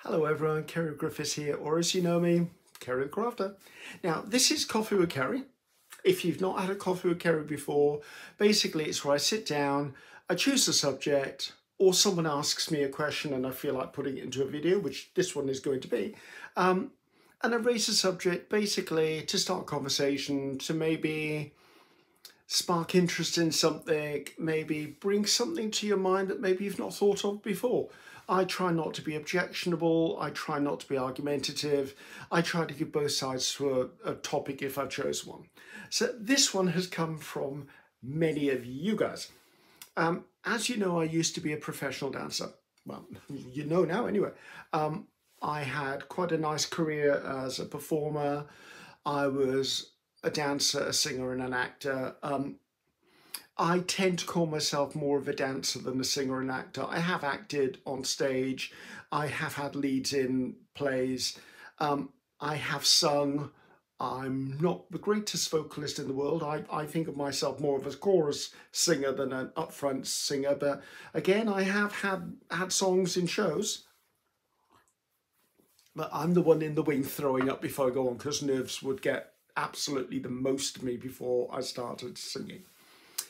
Hello everyone, Ceri Griffiths here, or as you know me, Ceri the Crafter. Now, this is Coffee with Ceri. If you've not had a Coffee with Ceri before, basically it's where I sit down, I choose a subject, or someone asks me a question and I feel like putting it into a video, which this one is going to be, and I raise a subject basically to start a conversation, to maybe spark interest in something, maybe bring something to your mind that maybe you've not thought of before. I try not to be objectionable, I try not to be argumentative, I try to give both sides to a topic if I chose one. So this one has come from many of you guys. As you know, I used to be a professional dancer. Well, you know now anyway. I had quite a nice career as a performer. I was a dancer, a singer and an actor. I tend to call myself more of a dancer than a singer and actor. I have acted on stage. I have had leads in plays. I have sung. I'm not the greatest vocalist in the world. I think of myself more of a chorus singer than an upfront singer. But again, I have had songs in shows. But I'm the one in the wing throwing up before I go on because nerves would get absolutely the most of me before I started singing.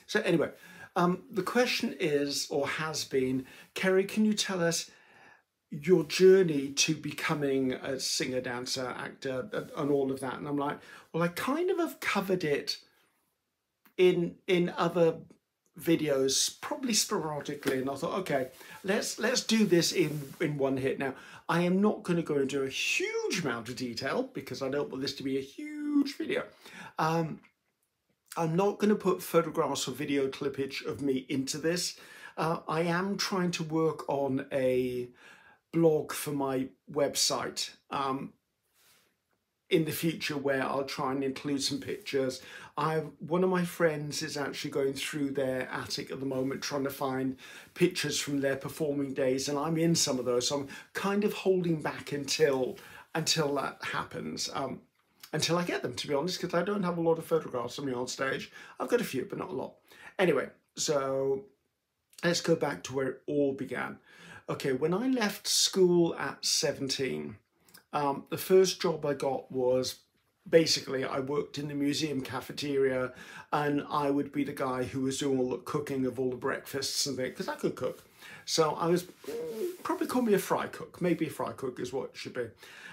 So anyway, the question is, or has been, Ceri, can you tell us your journey to becoming a singer, dancer, actor, and all of that? And I'm like, well, I kind of have covered it in other videos, probably sporadically, and I thought, okay, let's do this in one hit. Now, I am not going to go into a huge amount of detail because I don't want this to be a huge video. I'm not going to put photographs or video clippage of me into this. I am trying to work on a blog for my website in the future where I'll try and include some pictures. One of my friends is actually going through their attic at the moment trying to find pictures from their performing days, and I'm in some of those, so I'm kind of holding back until that happens. Until I get them, to be honest, because I don't have a lot of photographs of me on stage. I've got a few, but not a lot. Anyway, so let's go back to where it all began. Okay, when I left school at 17, the first job I got was basically I worked in the museum cafeteria and I would be the guy who was doing all the cooking of all the breakfasts and things, because I could cook. So I was, probably call me a fry cook, maybe a fry cook is what it should be.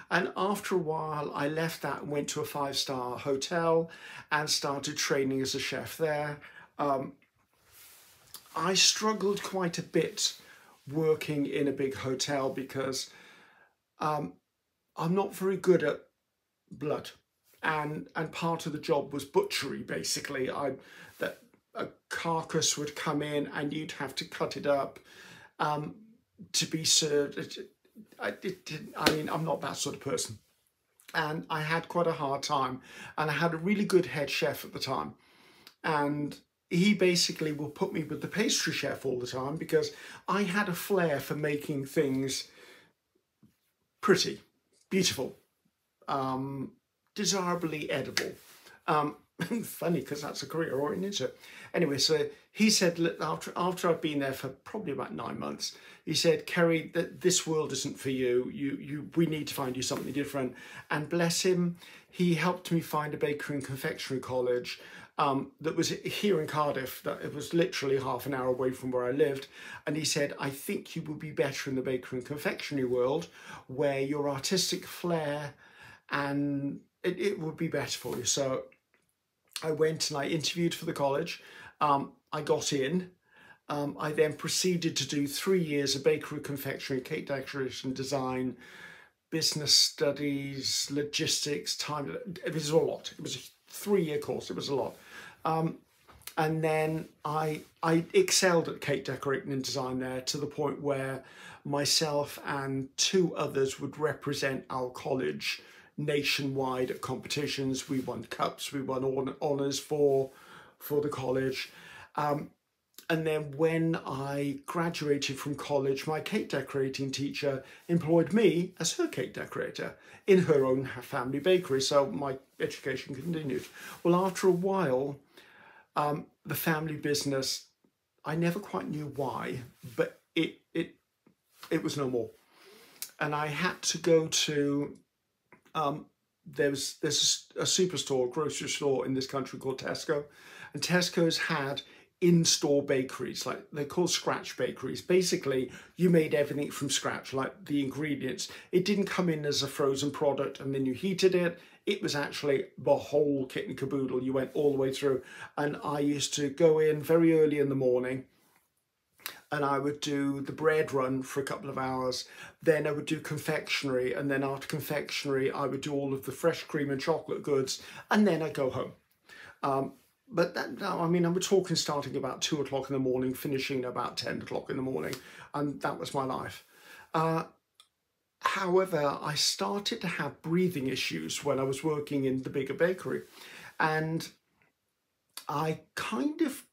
And after a while, I left that and went to a 5-star hotel and started training as a chef there. I struggled quite a bit working in a big hotel because I'm not very good at blood. And part of the job was butchery, basically. That a carcass would come in and you'd have to cut it up to be served. I mean, I'm not that sort of person. And I had quite a hard time. And I had a really good head chef at the time. And he basically will put me with the pastry chef all the time because I had a flair for making things pretty, beautiful, desirably edible. Funny because that's a career oriented. Anyway, so he said, look, after I've been there for probably about 9 months, he said, Ceri, that this world isn't for you. We need to find you something different. And bless him, he helped me find a bakery and confectionery college that was here in Cardiff. That it was literally half an hour away from where I lived. And he said, I think you will be better in the bakery and confectionery world where your artistic flair and it would be better for you. So I went and I interviewed for the college. I got in. I then proceeded to do 3 years of bakery, confectionery, cake decoration, design, business studies, logistics, time. It was a lot. It was a 3-year course. It was a lot. And then I excelled at cake decorating and design there to the point where myself and 2 others would represent our college nationwide at competitions. We won cups, we won honours for the college. And then when I graduated from college, my cake decorating teacher employed me as her cake decorator in her own family bakery. So my education continued. Well, after a while, the family business, I never quite knew why, but it was no more. and I had to go to, there's a superstore, grocery store in this country called Tesco, and Tesco's had in-store bakeries, like they're called scratch bakeries. Basically, you made everything from scratch, like the ingredients. It didn't come in as a frozen product and then you heated it. It was actually the whole kit and caboodle. You went all the way through. And I used to go in very early in the morning, and I would do the bread run for a couple of hours. Then I would do confectionery, and then after confectionery I would do all of the fresh cream and chocolate goods, and then I'd go home. But that, I mean, we're talking starting about 2 o'clock in the morning, finishing about 10 o'clock in the morning, and that was my life. However, I started to have breathing issues when I was working in the bigger bakery, and I kind of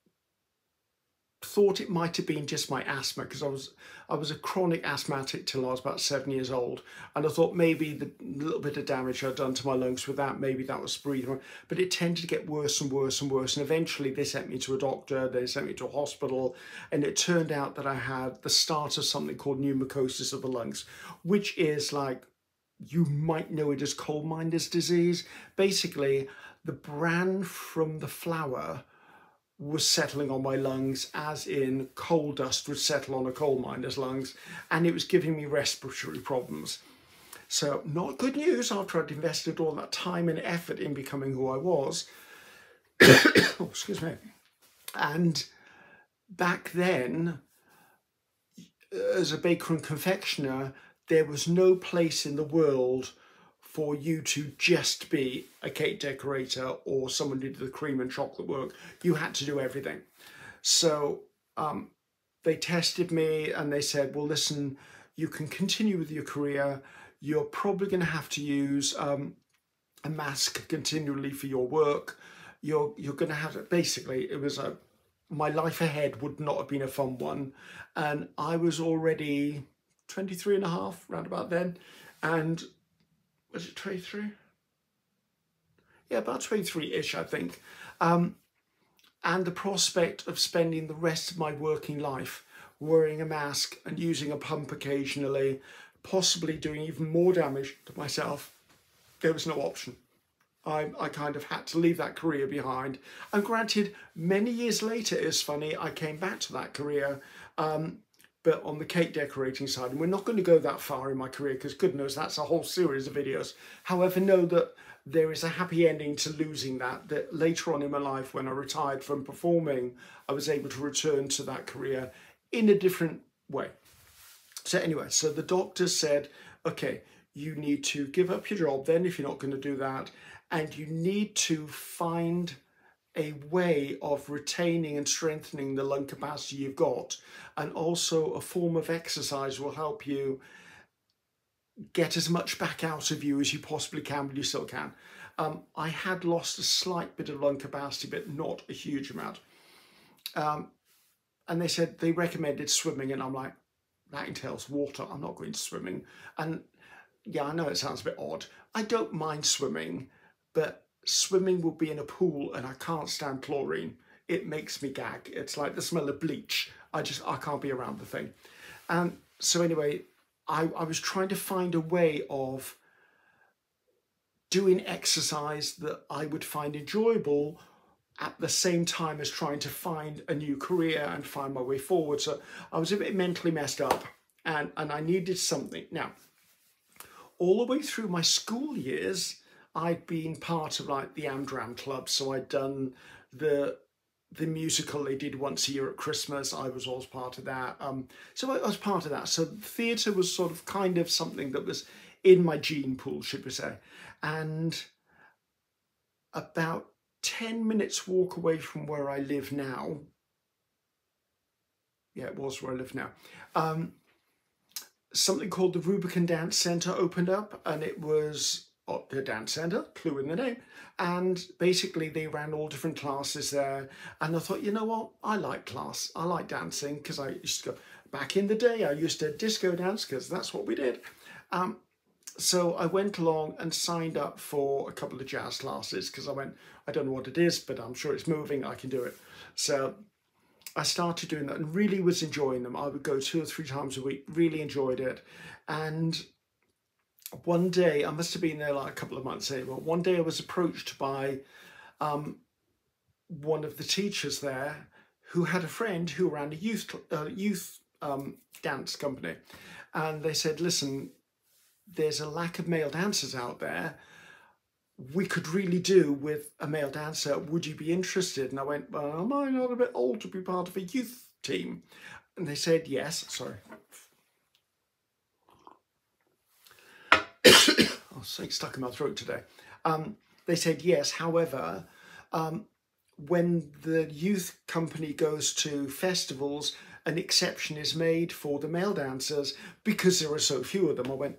thought it might have been just my asthma, because I was a chronic asthmatic till I was about 7 years old, and I thought maybe the little bit of damage I'd done to my lungs with that, maybe that was breathing. But it tended to get worse and worse and worse, and eventually they sent me to a doctor, they sent me to a hospital, and it turned out that I had the start of something called pneumococcis of the lungs, which is like, you might know it as coal miner's disease. Basically, the bran from the flour was settling on my lungs, as in coal dust would settle on a coal miner's lungs, and it was giving me respiratory problems. So not good news after I'd invested all that time and effort in becoming who I was. Oh, excuse me. And back then, as a baker and confectioner, there was no place in the world for you to just be a cake decorator or someone who did the cream and chocolate work. You had to do everything. So they tested me and they said, well, listen, you can continue with your career. You're probably going to have to use a mask continually for your work. You're going to have to, basically, it was my life ahead would not have been a fun one. And I was already 23 and a half, round about then. And was it 23? Yeah, about 23-ish, I think. And the prospect of spending the rest of my working life wearing a mask and using a pump occasionally, possibly doing even more damage to myself, there was no option. I kind of had to leave that career behind. And granted, many years later, it's funny, I came back to that career, but on the cake decorating side, and we're not going to go that far in my career because good knows that's a whole series of videos. However, know that there is a happy ending to losing that later on in my life, when I retired from performing, I was able to return to that career in a different way. So anyway, so the doctor said, okay, you need to give up your job then if you're not going to do that, and you need to find a way of retaining and strengthening the lung capacity you've got, and also a form of exercise will help you get as much back out of you as you possibly can when you still can. I had lost a slight bit of lung capacity, but not a huge amount. And they said they recommended swimming, and I'm like, that entails water, I'm not going to swimming. And yeah, I know it sounds a bit odd. I don't mind swimming, but swimming will be in a pool and I can't stand chlorine. It makes me gag. It's like the smell of bleach. I can't be around the thing. So anyway, I was trying to find a way of doing exercise that I would find enjoyable at the same time as trying to find a new career and find my way forward. So I was a bit mentally messed up, and I needed something. Now, all the way through my school years, I'd been part of like the Amdram Club. So I'd done the musical they did once a year at Christmas. I was always part of that. So I was part of that. So theatre was sort of kind of something that was in my gene pool, should we say. And about 10 minutes walk away from where I live now. Yeah, it was where I live now. Something called the Rubicon Dance Centre opened up, and it was the dance centre, clue in the name. And basically they ran all different classes there. And I thought, you know what? I like class. I like dancing, because I used to go, back in the day, I used to disco dance because that's what we did. So I went along and signed up for a couple of jazz classes, because I went, I don't know what it is, but I'm sure it's moving, I can do it. So I started doing that and really was enjoying them. I would go 2 or 3 times a week, really enjoyed it. And one day, I must have been there like a couple of months anyway, one day I was approached by one of the teachers there who had a friend who ran a youth dance company. And they said, listen, there's a lack of male dancers out there. We could really do with a male dancer. Would you be interested? And I went, well, am I not a bit old to be part of a youth team? And they said, yes. Sorry. Oh, something stuck in my throat today. They said, yes. However, when the youth company goes to festivals, an exception is made for the male dancers because there are so few of them. I went,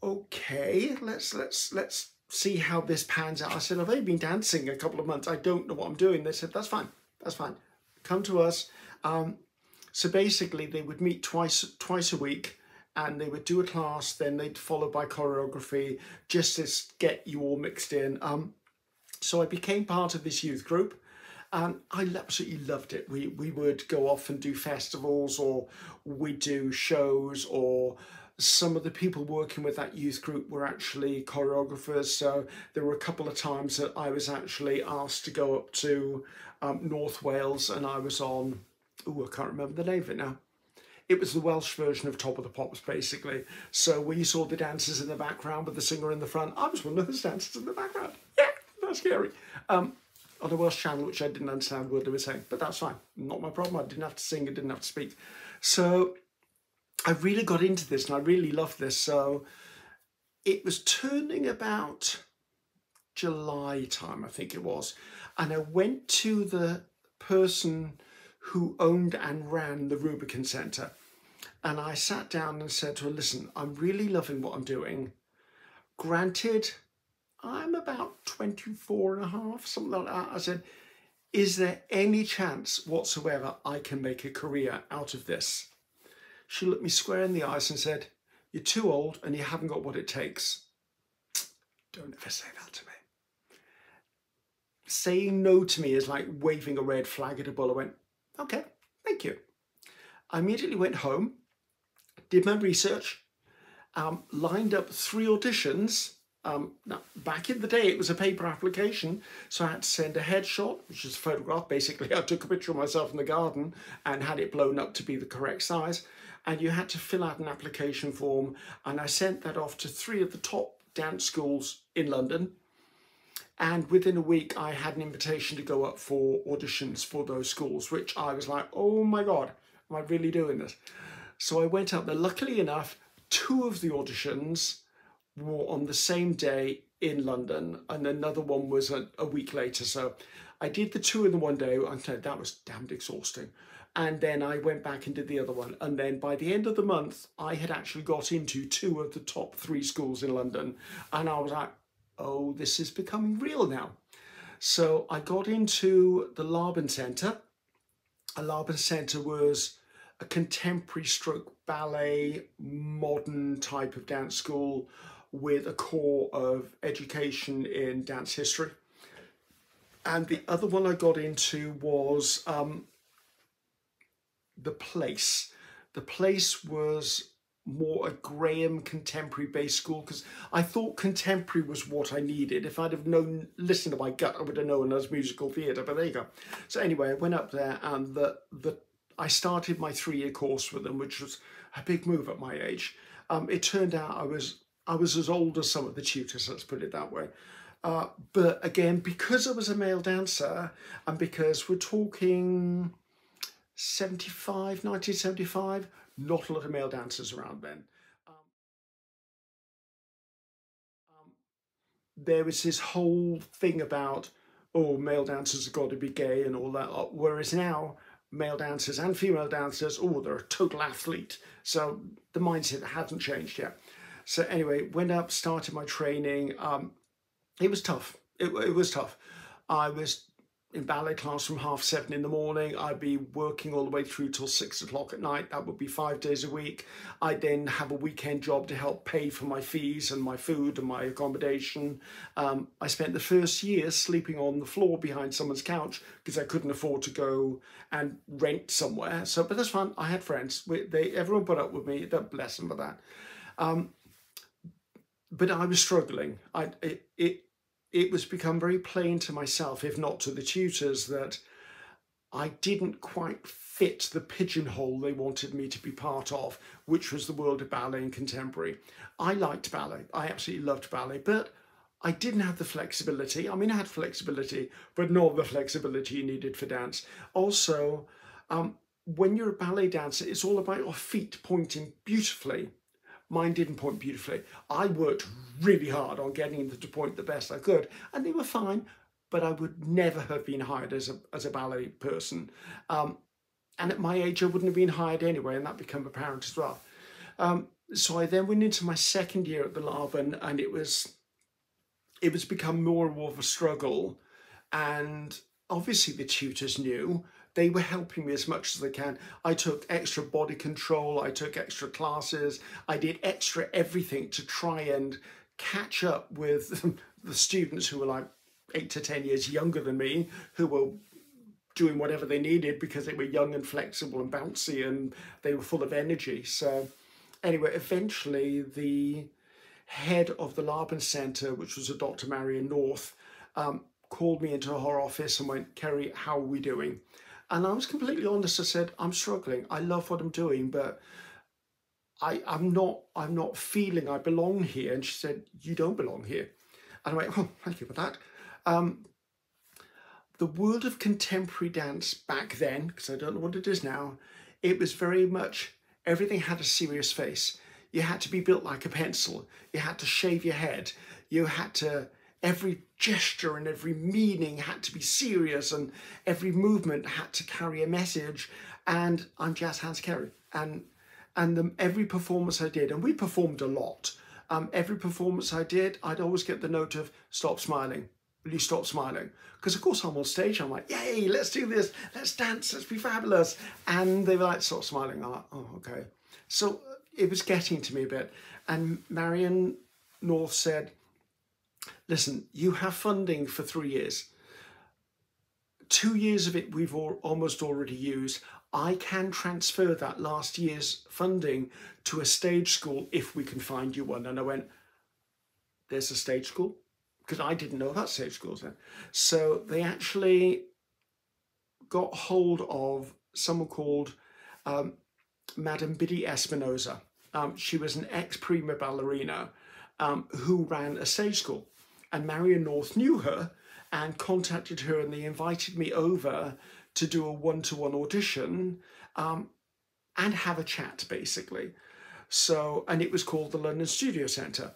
okay, let's see how this pans out. I said, I've only been dancing a couple of months. I don't know what I'm doing. They said, that's fine. Come to us. So basically they would meet twice a week and they would do a class, then they'd follow by choreography just to get you all mixed in. So I became part of this youth group and I absolutely loved it. We would go off and do festivals, or we'd do shows, or some of the people working with that youth group were actually choreographers. So there were a couple of times that I was actually asked to go up to North Wales, and I was on, oh, I can't remember the name of it now. It was the Welsh version of Top of the Pops, basically. So when you saw the dancers in the background with the singer in the front, I was one of those dancers in the background. Yeah, that's scary. On a Welsh channel, which I didn't understand what they were saying, but that's fine. Not my problem. I didn't have to sing, I didn't have to speak. So I really got into this and I really loved this. So it was turning about July time, I think it was. And I went to the person who owned and ran the Rubicon Centre. And I sat down and said to her, listen, I'm really loving what I'm doing. Granted, I'm about 24 and a half, something like that. I said, is there any chance whatsoever I can make a career out of this? She looked me square in the eyes and said, you're too old and you haven't got what it takes. Don't ever say that to me. Saying no to me is like waving a red flag at a bull. I went, okay, thank you. I immediately went home, did my research, lined up 3 auditions. Now, back in the day, it was a paper application, so I had to send a headshot, which is a photograph. Basically, I took a picture of myself in the garden and had it blown up to be the correct size. And you had to fill out an application form, and I sent that off to 3 of the top dance schools in London. And within a week, I had an invitation to go up for auditions for those schools, which I was like, oh my God, am I really doing this? So I went up there. Luckily enough, 2 of the auditions were on the same day in London, and another one was a week later. So I did the 2 in the one day. I said that was damned exhausting. And then I went back and did the other one. And then by the end of the month, I had actually got into 2 of the top 3 schools in London. And I was like, oh, this is becoming real now. So I got into the Laban Centre. A Laban Centre was a contemporary stroke ballet, modern type of dance school with a core of education in dance history. And the other one I got into was The Place. The Place was more a Graham contemporary based school, because I thought contemporary was what I needed. If I'd have listened to my gut, I would have known as musical theatre, but there you go. So anyway, I went up there and I started my 3-year course with them, which was a big move at my age. It turned out I was as old as some of the tutors, let's put it that way. But again, because I was a male dancer, and because we're talking 1975, not a lot of male dancers around then. There was this whole thing about, oh, male dancers have got to be gay and all that. Whereas now, male dancers and female dancers, oh, they're a total athlete. So the mindset hasn't changed yet. So anyway, went up, started my training. It was tough. It was tough. I was in ballet class from 7:30 in the morning. I'd be working all the way through till 6 o'clock at night. That would be 5 days a week. I'd then have a weekend job to help pay for my fees and my food and my accommodation. I spent the first year sleeping on the floor behind someone's couch because I couldn't afford to go and rent somewhere. So, but that's fun. I had friends. Everyone put up with me. Bless them for that. But I was struggling. It was become very plain to myself, if not to the tutors, that I didn't quite fit the pigeonhole they wanted me to be part of, which was the world of ballet and contemporary. I liked ballet. I absolutely loved ballet, but I didn't have the flexibility. I mean, I had flexibility, but not the flexibility you needed for dance. Also, when you're a ballet dancer, it's all about your feet pointing beautifully. Mine didn't point beautifully. I worked really hard on getting them to point the best I could, and they were fine, but I would never have been hired as a ballet person. And at my age, I wouldn't have been hired anyway, and that became apparent as well. So I then went into my second year at the Laban, and it was become more and more of a struggle. And obviously the tutors knew. They were helping me as much as they can. I took extra body control, I took extra classes, I did extra everything to try and catch up with the students who were like 8 to 10 years younger than me, who were doing whatever they needed because they were young and flexible and bouncy and they were full of energy. So anyway, eventually the head of the Laban Centre, which was a Dr. Marion North, called me into her office and went, "Ceri, how are we doing?" And I was completely honest. I said, "I'm struggling. I love what I'm doing, but I'm not feeling I belong here." And she said, "You don't belong here." And I went, "Oh, thank you for that." The world of contemporary dance back then, because I don't know what it is now, it was very much, everything had a serious face. You had to be built like a pencil. You had to shave your head. You had to, every gesture and every meaning had to be serious, and every movement had to carry a message. And I'm Jazz Hands Ceri. And every performance I did, and we performed a lot, every performance I did, I'd always get the note of, "Stop smiling. Will you stop smiling?" Because of course I'm on stage, I'm like, "Yay, let's do this, let's dance, let's be fabulous." And they were like, "Stop smiling." I'm like, "Oh, okay." So it was getting to me a bit. And Marion North said, "Listen, you have funding for 3 years. 2 years of it we've almost already used. I can transfer that last year's funding to a stage school if we can find you one." And I went, "There's a stage school?" Because I didn't know about stage schools then. So they actually got hold of someone called Madame Biddy Espinosa. She was an ex-prima ballerina who ran a stage school. And Marion North knew her and contacted her, and they invited me over to do a one-to-one audition and have a chat, basically. So, and it was called the London Studio Centre.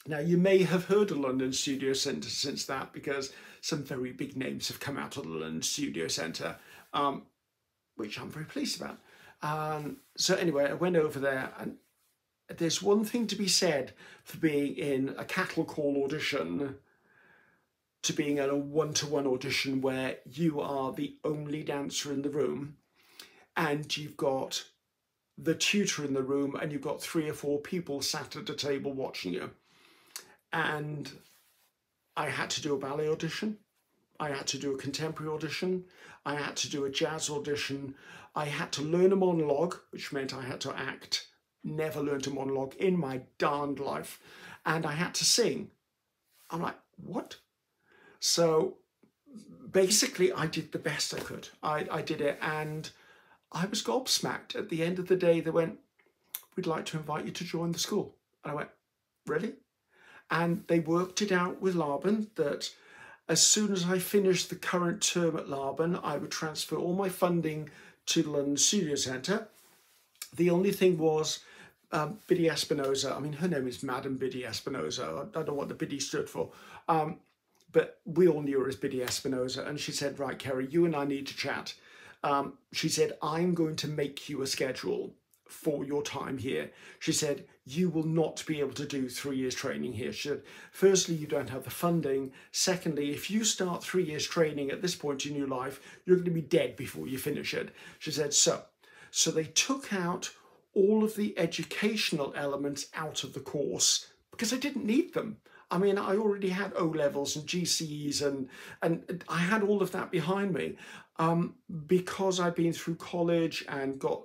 Now, you may have heard of London Studio Centre since that, because some very big names have come out of the London Studio Centre, which I'm very pleased about. So anyway, I went over there, and there's one thing to be said for being in a cattle call audition to being in a one-to-one audition where you are the only dancer in the room and you've got the tutor in the room and you've got 3 or 4 people sat at a table watching you. And I had to do a ballet audition. I had to do a contemporary audition. I had to do a jazz audition. I had to learn a monologue, which meant I had to act. Never learned a monologue in my darned life. And I had to sing. I'm like, what? So basically I did the best I could. I did it, and I was gobsmacked. At the end of the day, they went, "We'd like to invite you to join the school." And I went, "Really?" And they worked it out with Laban that as soon as I finished the current term at Laban, I would transfer all my funding to the London Studio Centre. The only thing was Biddy Espinosa. I mean, her name is Madame Biddy Espinosa. I don't know what the Biddy stood for. But we all knew her as Biddy Espinosa. And she said, "Right, Ceri, you and I need to chat." She said, "I'm going to make you a schedule for your time here. She said, you will not be able to do 3 years training here. She said, firstly, you don't have the funding. Secondly, if you start 3 years training at this point in your life, you're going to be dead before you finish it. She said, so they took out all of the educational elements out of the course because I didn't need them. I mean, I already had O-levels and GCEs and I had all of that behind me because I'd been through college and got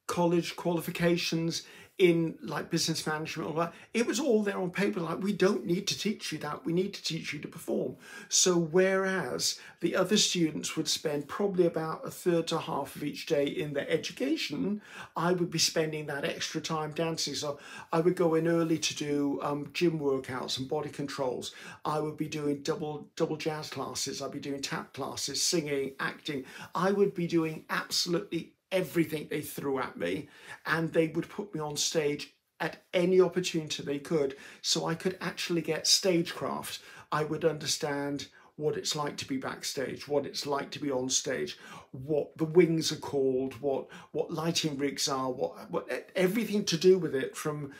college qualifications in like business management, all that. It was all there on paper. Like, we don't need to teach you that. We need to teach you to perform. So whereas the other students would spend probably about a third to half of each day in their education, I would be spending that extra time dancing. So I would go in early to do gym workouts and body controls. I would be doing double jazz classes. I'd be doing tap classes, singing, acting. I would be doing absolutely everything they threw at me, and they would put me on stage at any opportunity they could, so I could actually get stagecraft. I would understand what it's like to be backstage, what it's like to be on stage, what the wings are called, what lighting rigs are, what everything to do with it, from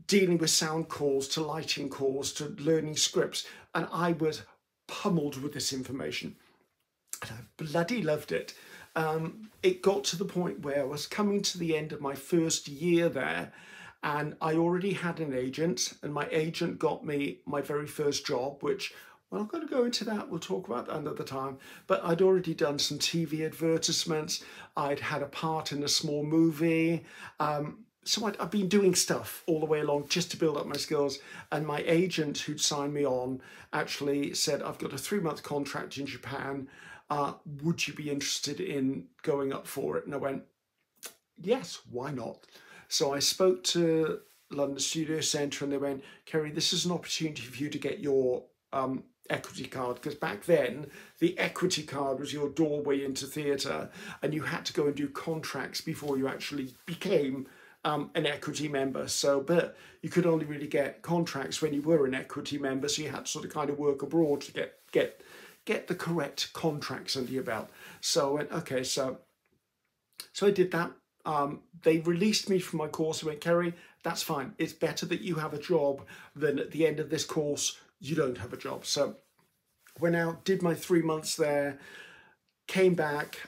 dealing with sound calls to lighting calls to learning scripts. And I was pummeled with this information, and I bloody loved it. It got to the point where I was coming to the end of my first year there, and I already had an agent, and my agent got me my very first job, which, well, I'm going to go into that. We'll talk about that another time. But I'd already done some TV advertisements. I'd had a part in a small movie. So I've been doing stuff all the way along just to build up my skills. And my agent, who'd signed me on, actually said, I've got a 3-month contract in Japan. Would you be interested in going up for it? And I went, yes, why not? So I spoke to London Studio Centre, and they went, Ceri, this is an opportunity for you to get your equity card, because back then the equity card was your doorway into theatre, and you had to go and do contracts before you actually became an equity member. So, but you could only really get contracts when you were an equity member, so you had to sort of kind of work abroad to get the correct contracts under your belt. So I went, okay, so I did that. They released me from my course and went, Ceri, that's fine. It's better that you have a job than at the end of this course, you don't have a job. So went out, did my 3 months there, came back.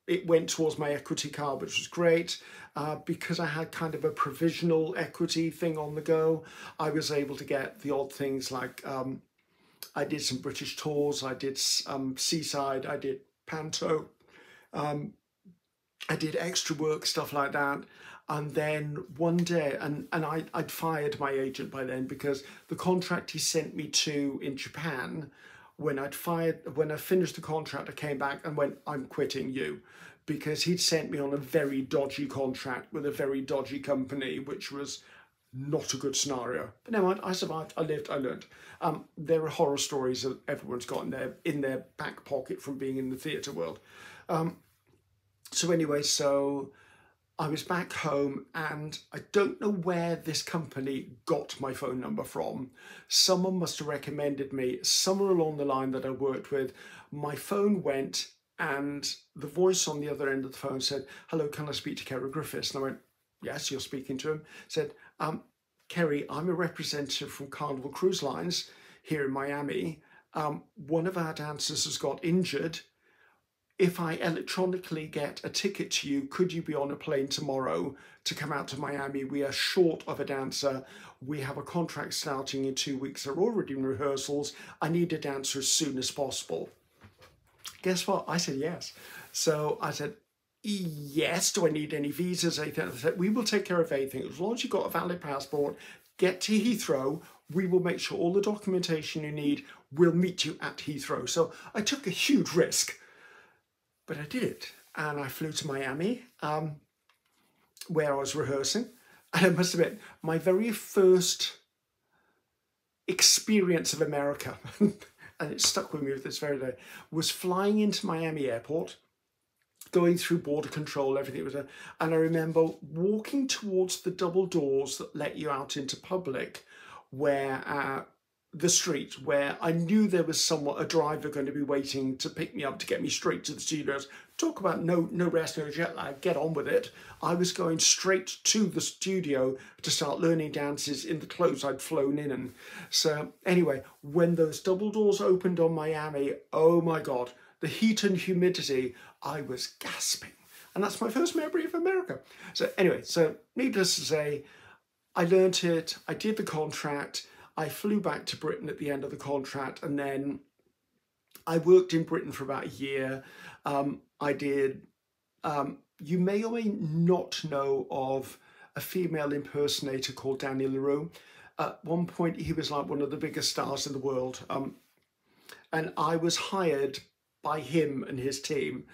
It went towards my equity card, which was great. Because I had kind of a provisional equity thing on the go, I was able to get the odd things like, I did some British tours, I did Seaside, I did Panto, I did extra work, stuff like that. And then one day, and I'd fired my agent by then, because the contract he sent me to in Japan, when I finished the contract, I came back and went, I'm quitting you, because he'd sent me on a very dodgy contract with a very dodgy company, which was not a good scenario. But never mind, I survived, I lived, I learned. There are horror stories that everyone's got in their back pocket from being in the theatre world. So anyway, so I was back home, and I don't know where this company got my phone number from. Someone must have recommended me somewhere along the line that I worked with. My phone went, and the voice on the other end of the phone said, hello, can I speak to Ceri Griffiths? And I went, yes, you're speaking to him. Said, Ceri, I'm a representative from Carnival Cruise Lines here in Miami. One of our dancers has got injured. If I electronically get a ticket to you, could you be on a plane tomorrow to come out to Miami? We are short of a dancer. We have a contract starting in 2 weeks. They're already in rehearsals. I need a dancer as soon as possible. Guess what? I said yes. So I said, yes, do I need any visas? They said, we will take care of everything. As long as you've got a valid passport, get to Heathrow, we will make sure all the documentation you need will meet you at Heathrow. So I took a huge risk, but I did it. And I flew to Miami, where I was rehearsing. And I must admit, my very first experience of America, and it stuck with me this very day, was flying into Miami airport, going through border control, everything was there. And I remember walking towards the double doors that let you out into public, where the street, where I knew there was a driver going to be waiting to pick me up to get me straight to the studios talk about no rest, no jet lag, get on with it. I was going straight to the studio to start learning dances in the clothes I'd flown in. And so anyway, when those double doors opened on Miami, oh my God, the heat and humidity, I was gasping. And that's my first memory of America. So anyway, so needless to say, I learnt it, I did the contract, I flew back to Britain at the end of the contract, and then I worked in Britain for about a year. I did, you may or may not know of a female impersonator called Danny LaRue. At one point, he was like one of the biggest stars in the world. And I was hired by him and his team.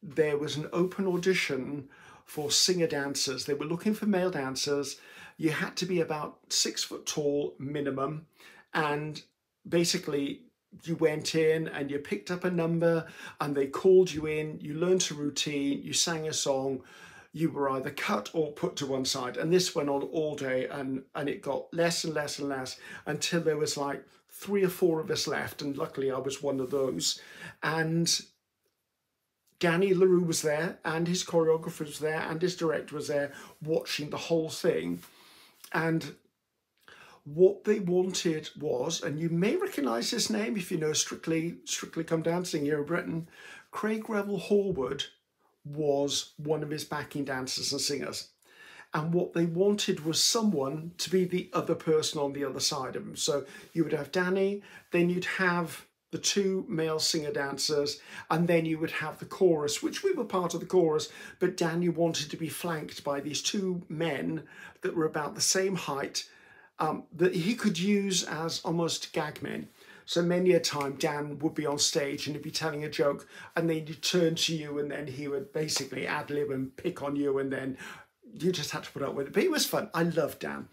There was an open audition for singer dancers. They were looking for male dancers. You had to be about 6 foot tall minimum. And basically you went in and you picked up a number and they called you in, you learned a routine, you sang a song, you were either cut or put to one side. And this went on all day, and it got less and less and less until there was like 3 or 4 of us left. And luckily I was one of those. And Danny LaRue was there, and his choreographer was there, and his director was there watching the whole thing. And what they wanted was, and you may recognise this name if you know Strictly Come Dancing here in Britain, Craig Revel Horwood was one of his backing dancers and singers. And what they wanted was someone to be the other person on the other side of him. So you would have Danny, then you'd have the 2 male singer dancers, and then you would have the chorus, which we were part of the chorus, but Danny wanted to be flanked by these 2 men that were about the same height, that he could use as almost gag men. So many a time Dan would be on stage and he'd be telling a joke, and then he'd turn to you and then he would basically ad-lib and pick on you, and then you just had to put up with it. But it was fun. I loved Dan.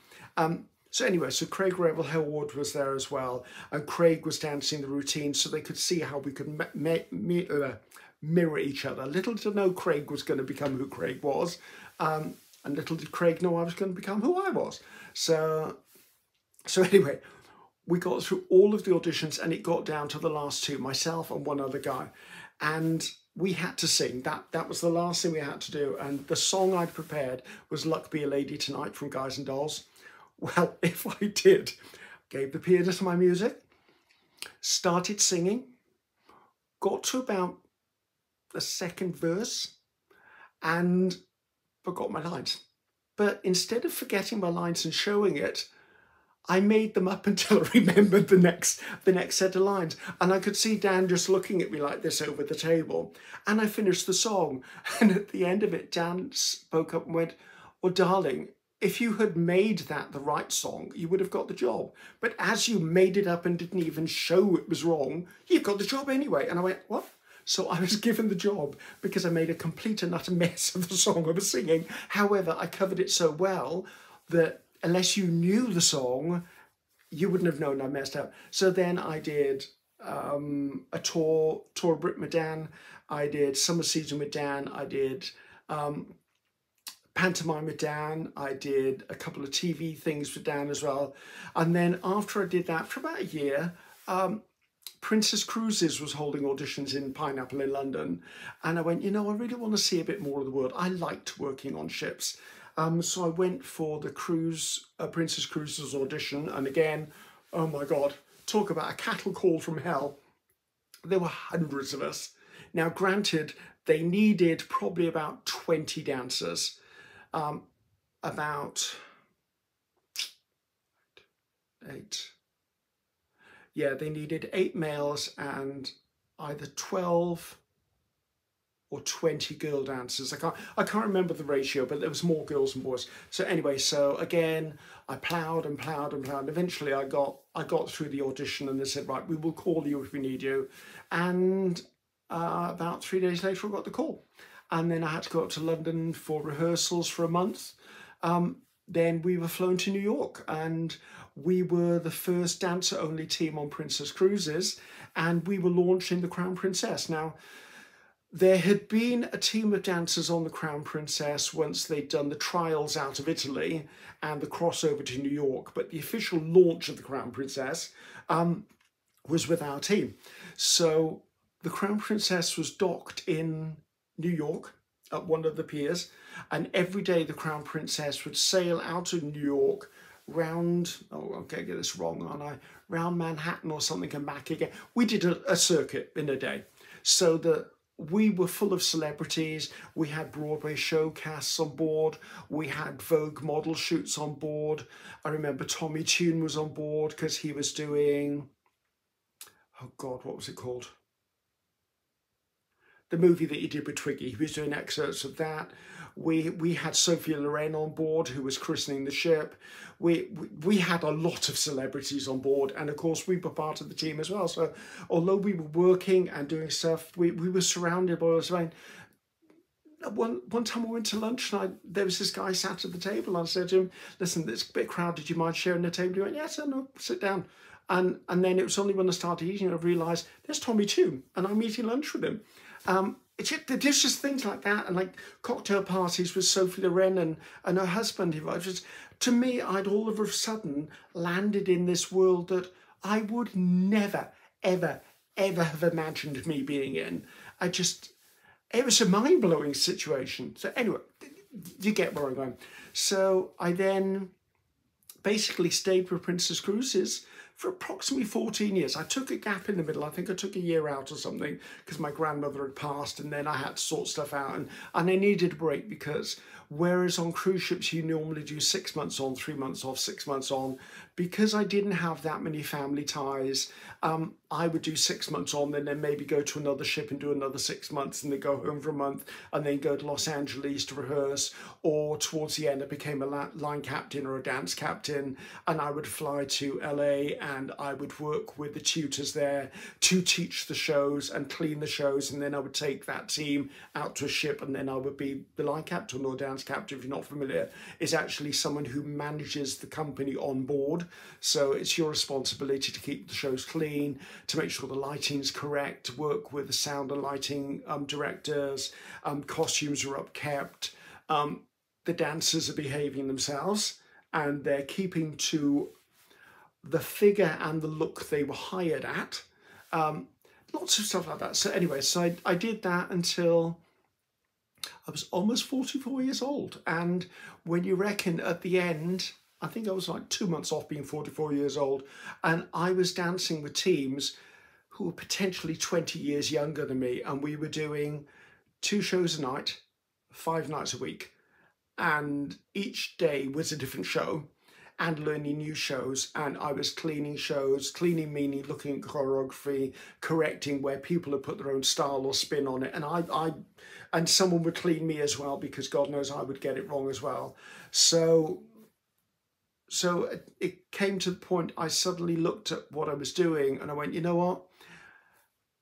So anyway, so Craig Revel Horwood was there as well, and Craig was dancing the routine so they could see how we could mirror each other. Little to know Craig was going to become who Craig was, and little did Craig know I was going to become who I was. So anyway, we got through all of the auditions, and it got down to the last 2, myself and one other guy. And we had to sing. That was the last thing we had to do. And the song I'd prepared was Luck Be a Lady Tonight from Guys and Dolls. Well, if I did, gave the pianist my music, started singing, got to about the 2nd verse, and forgot my lines. But instead of forgetting my lines and showing it, I made them up until I remembered the next set of lines. And I could see Dan just looking at me like this over the table. And I finished the song. And at the end of it, Dan spoke up and went, "Well, darling, if you had made that the right song, you would have got the job. But as you made it up and didn't even show it was wrong, you got the job anyway." And I went, "What?" So I was given the job because I made a complete and utter mess of the song I was singing. However, I covered it so well that unless you knew the song, you wouldn't have known I messed up. So then I did a tour of Britain with Dan. I did Summer Season with Dan. I did pantomime with Dan. I did a couple of TV things with Dan as well. And then after I did that for about a year, Princess Cruises was holding auditions in Pineapple in London. And I went, you know, I really want to see a bit more of the world. I liked working on ships. So I went for the Princess Cruises audition. And again, oh my God, talk about a cattle call from hell. There were hundreds of us. Now, granted, they needed probably about 20 dancers. About 8. Yeah, they needed 8 males and either 12 or 20 girl dancers. I can't remember the ratio, but there was more girls than boys. So anyway, so again, I ploughed and ploughed and ploughed. Eventually I got through the audition, and they said, right, we will call you if we need you. And about 3 days later, I got the call. And then I had to go up to London for rehearsals for a month. Then we were flown to New York, and we were the first dancer-only team on Princess Cruises, and we were launching the Crown Princess. Now, there had been a team of dancers on the Crown Princess once they'd done the trials out of Italy and the crossover to New York, but the official launch of the Crown Princess was with our team. So the Crown Princess was docked in New York at one of the piers, and every day the Crown Princess would sail out of New York round, oh, I'm going to get this wrong, aren't I? Round Manhattan or something and back again. We did a circuit in a day. So that we were full of celebrities. We had Broadway showcasts on board. We had Vogue model shoots on board. I remember Tommy Tune was on board because he was doing, oh God, what was it called? The movie that he did with Twiggy. He was doing excerpts of that. We had Sophia Loren on board, who was christening the ship. We had a lot of celebrities on board, and of course we were part of the team as well. So although we were working and doing stuff, we were surrounded by us. One time I went to lunch and there was this guy sat at the table, and I said to him, listen, it's a bit crowded, do you mind sharing the table? He went, yes, no, sit down. And then it was only when I started eating I realised there's Tommy too, and I'm eating lunch with him. There's just things like that, and like cocktail parties with Sophie Loren and her husband. To me, I'd all of a sudden landed in this world that I would never, ever, ever have imagined me being in. It was a mind-blowing situation. So anyway, you get where I'm going. So I then basically stayed with Princess Cruises for approximately 14 years. I took a gap in the middle. I think I took a year out or something because my grandmother had passed, and then I had to sort stuff out, and I needed a break because whereas on cruise ships you normally do 6 months on, 3 months off, 6 months on, because I didn't have that many family ties, I would do 6 months on, then maybe go to another ship and do another 6 months, and then go home for a month and then go to Los Angeles to rehearse. Or towards the end I became a line captain or a dance captain, and I would fly to LA and I would work with the tutors there to teach the shows and clean the shows, and then I would take that team out to a ship, and then I would be the line captain or dance captain, if you're not familiar, is actually someone who manages the company on board. So it's your responsibility to keep the shows clean, to make sure the lighting's correct, to work with the sound and lighting directors, costumes are upkept, the dancers are behaving themselves, and they're keeping to the figure and the look they were hired at. Lots of stuff like that. So anyway, so I did that until I was almost 44 years old. And when you reckon at the end, I think I was like 2 months off being 44 years old, and I was dancing with teams who were potentially 20 years younger than me, and we were doing 2 shows a night, 5 nights a week, and each day was a different show, and learning new shows. And I was cleaning shows, cleaning meaning looking at choreography, correcting where people had put their own style or spin on it, and and someone would clean me as well, because God knows I would get it wrong as well. So it came to the point I suddenly looked at what I was doing and I went, you know what?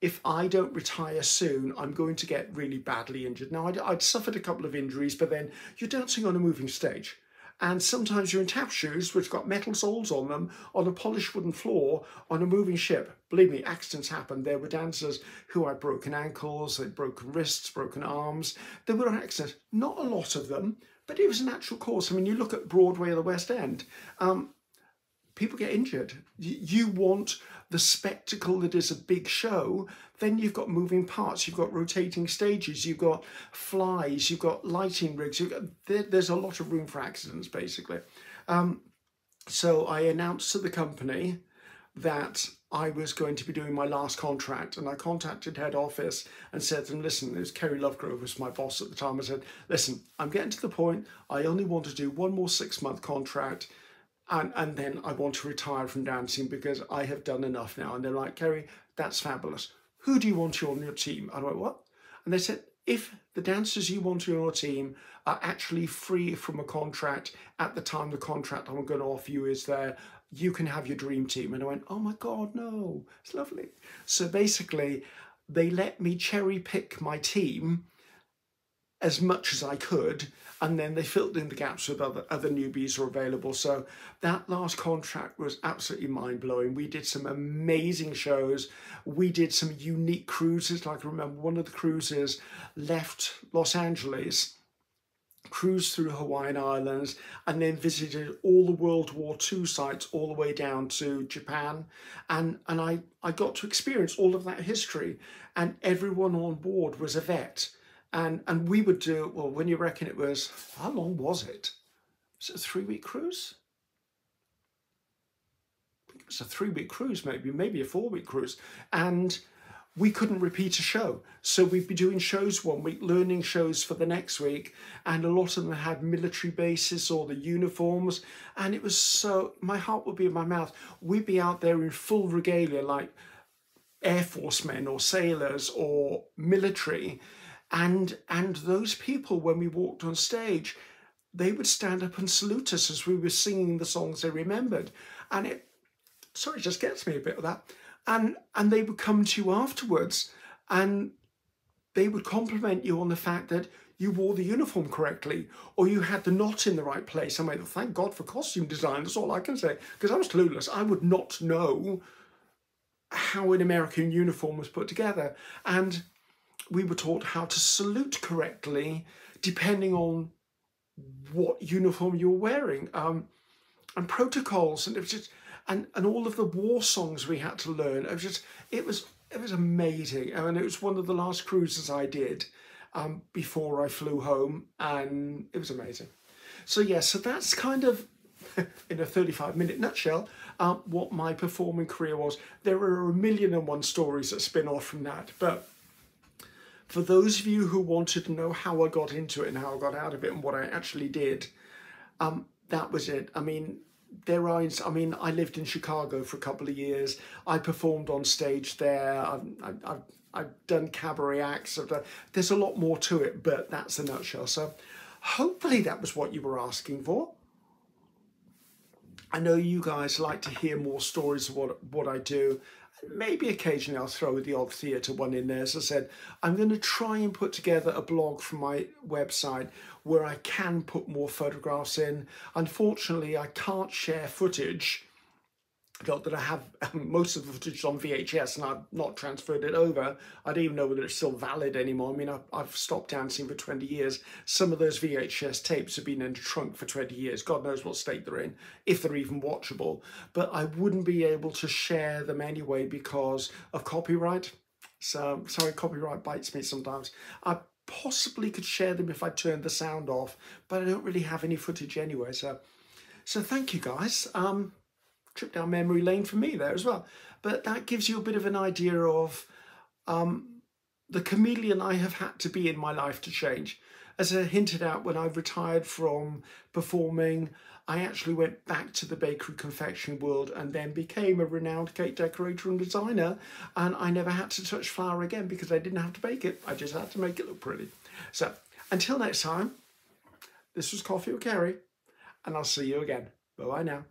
If I don't retire soon, I'm going to get really badly injured. Now, I'd suffered a couple of injuries, but then you're dancing on a moving stage. And sometimes you're in tap shoes, which got metal soles on them, on a polished wooden floor, on a moving ship. Believe me, accidents happen. There were dancers who had broken ankles, they'd broken wrists, broken arms. There were accidents, not a lot of them, but it was a natural course. I mean, you look at Broadway or the West End, people get injured. You want the spectacle that is a big show, then you've got moving parts, you've got rotating stages, you've got flies, you've got lighting rigs, there's a lot of room for accidents, basically. So I announced to the company that I was going to be doing my last contract, and I contacted head office and said to them, listen, it was Ceri Lovegrove was my boss at the time. I said, listen, I'm getting to the point, I only want to do 1 more 6-month contract, and then I want to retire from dancing because I have done enough now. And they're like, Ceri, that's fabulous. Who do you want on your team? I went, what? And they said, if the dancers you want on your team are actually free from a contract at the time the contract I'm going to offer you is there, you can have your dream team. And I went, oh my God, no, it's lovely. So basically, they let me cherry pick my team as much as I could, and then they filled in the gaps with other newbies who are available. So that last contract was absolutely mind-blowing. We did some amazing shows. We did some unique cruises. Like I remember one of the cruises left Los Angeles cruised through Hawaiian Islands, and then visited all the World War II sites all the way down to Japan. And I got to experience all of that history, and everyone on board was a vet. And we would do, well, when you reckon it was, how long was it? Was it a 3-week cruise? I think it was a 3-week cruise, maybe a 4-week cruise. And we couldn't repeat a show. So we'd be doing shows one week, learning shows for the next week. And a lot of them had military bases or the uniforms. And it was so, my heart would be in my mouth. We'd be out there in full regalia, like Air Force men or sailors or military. And those people, when we walked on stage, they would stand up and salute us as we were singing the songs they remembered. And it just gets me a bit of that. And they would come to you afterwards and they would compliment you on the fact that you wore the uniform correctly or you had the knot in the right place. I mean, thank God for costume design, that's all I can say, because I was clueless. I would not know how an American uniform was put together. And we were taught how to salute correctly depending on what uniform you were wearing, and protocols, and it was just, and all of the war songs we had to learn. It was amazing. I mean, it was one of the last cruises I did before I flew home, and it was amazing. So yeah, so that's kind of in a 35-minute nutshell what my performing career was. There are 1,000,001 stories that spin off from that, but for those of you who wanted to know how I got into it and how I got out of it and what I actually did, that was it. I mean, I lived in Chicago for a couple of years. I performed on stage there. I've done cabaret acts. There's a lot more to it, but that's the nutshell. So hopefully that was what you were asking for. I know you guys like to hear more stories of what I do. Maybe occasionally I'll throw the odd theatre one in there. As I said, I'm going to try and put together a blog from my website where I can put more photographs in. Unfortunately, I can't share footage. Not that I have most of the footage on VHS and I've not transferred it over. I don't even know whether it's still valid anymore. I mean, I've stopped dancing for 20 years. Some of those VHS tapes have been in the trunk for 20 years. God knows what state they're in, if they're even watchable. But I wouldn't be able to share them anyway because of copyright. So, sorry, copyright bites me sometimes. I possibly could share them if I turned the sound off, but I don't really have any footage anyway. So thank you guys. Trip down memory lane for me there as well. But that gives you a bit of an idea of the chameleon I have had to be in my life to change. As I hinted out, when I retired from performing, I actually went back to the bakery confectionery world and then became a renowned cake decorator and designer. And I never had to touch flour again because I didn't have to bake it. I just had to make it look pretty. So until next time, this was Coffee with Ceri, and I'll see you again. Bye-bye now.